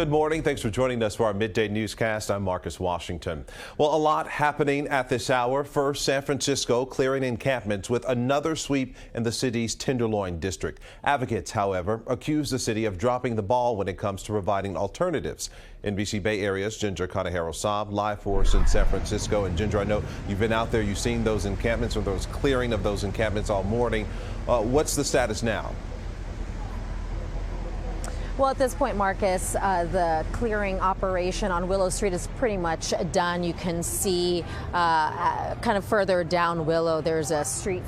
Good morning. Thanks for joining us for our midday newscast. I'm Marcus Washington. Well, a lot happening at this hour. First, San Francisco clearing encampments with another sweep in the city's Tenderloin district. Advocates, however, accuse the city of dropping the ball when it comes to providing alternatives. NBC Bay Area's Ginger Conejero Saab live for us in San Francisco. And Ginger, I know you've been out there. You've seen those encampments or those clearing of those encampments all morning. What's the status now? Well, at this point, Marcus, the clearing operation on Willow Street is pretty much done. You can see kind of further down Willow, there's a street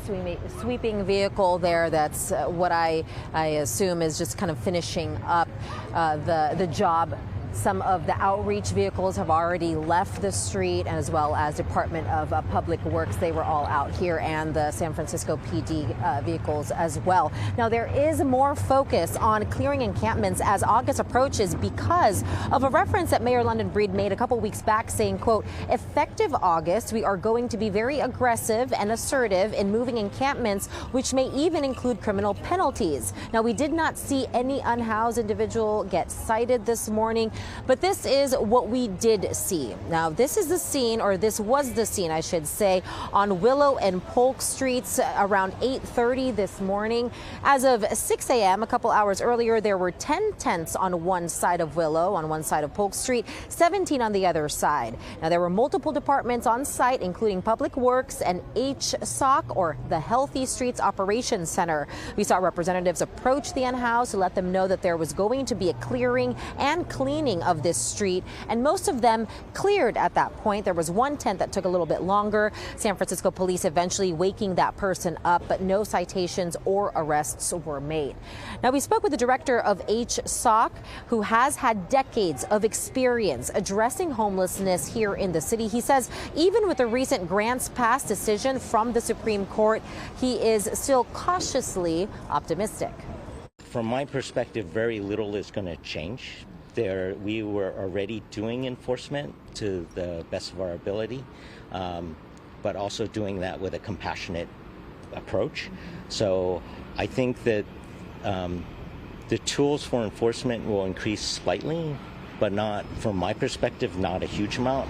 sweeping vehicle there. That's what I assume is just kind of finishing up the job. Some of the outreach vehicles have already left the street, as well as Department of Public Works. They were all out here, and the San Francisco PD vehicles as well. Now, there is more focus on clearing encampments as August approaches because of a reference that Mayor London Breed made a couple weeks back saying, quote, effective August, we are going to be very aggressive and assertive in moving encampments, which may even include criminal penalties. Now, we did not see any unhoused individual get cited this morning, but this is what we did see. Now, this is the scene, or this was the scene, I should say, on Willow and Polk Streets around 8:30 this morning. As of 6 a.m., a couple hours earlier, there were 10 tents on one side of Willow, on one side of Polk Street, 17 on the other side. Now, there were multiple departments on site, including Public Works and HSOC, or the Healthy Streets Operations Center. We saw representatives approach the unhoused to let them know that there was going to be a clearing and cleaning of this street, and most of them cleared at that point. There was one tent that took a little bit longer. San Francisco police eventually waking that person up, but no citations or arrests were made. Now, we spoke with the director of HSOC, who has had decades of experience addressing homelessness here in the city. He says even with the recent grants pass decision from the Supreme Court, he is still cautiously optimistic. From my perspective, very little is going to change. We were already doing enforcement to the best of our ability, but also doing that with a compassionate approach. So I think that the tools for enforcement will increase slightly, but not, from my perspective, not a huge amount.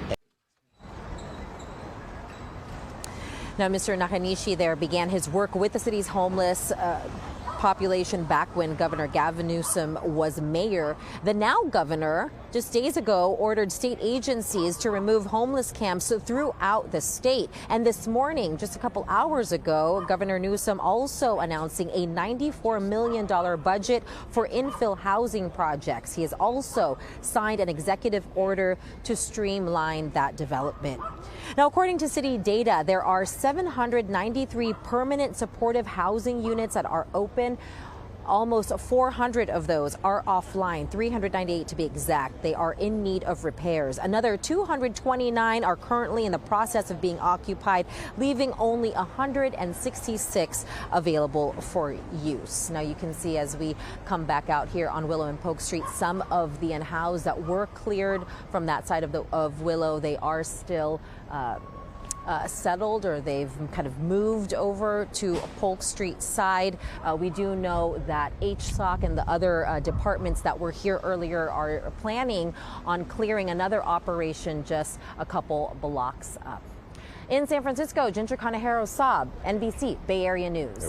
Now, Mr. Nakanishi there began his work with the city's homeless population back when Governor Gavin Newsom was mayor. The now governor just days ago ordered state agencies to remove homeless camps throughout the state. And this morning, just a couple hours ago, Governor Newsom also announcing a $94 million budget for infill housing projects. He has also signed an executive order to streamline that development. Now, according to city data, there are 793 permanent supportive housing units that are open. Almost 400 of those are offline, 398 to be exact. They are in need of repairs. Another 229 are currently in the process of being occupied, leaving only 166 available for use. Now, you can see as we come back out here on Willow and Polk Street, some of the unhoused that were cleared from that side of Willow, they are still settled, or they've kind of moved over to Polk Street side. We do know that HSOC and the other departments that were here earlier are planning on clearing another operation just a couple blocks up. In San Francisco, Ginger Conejero Saab, NBC Bay Area News.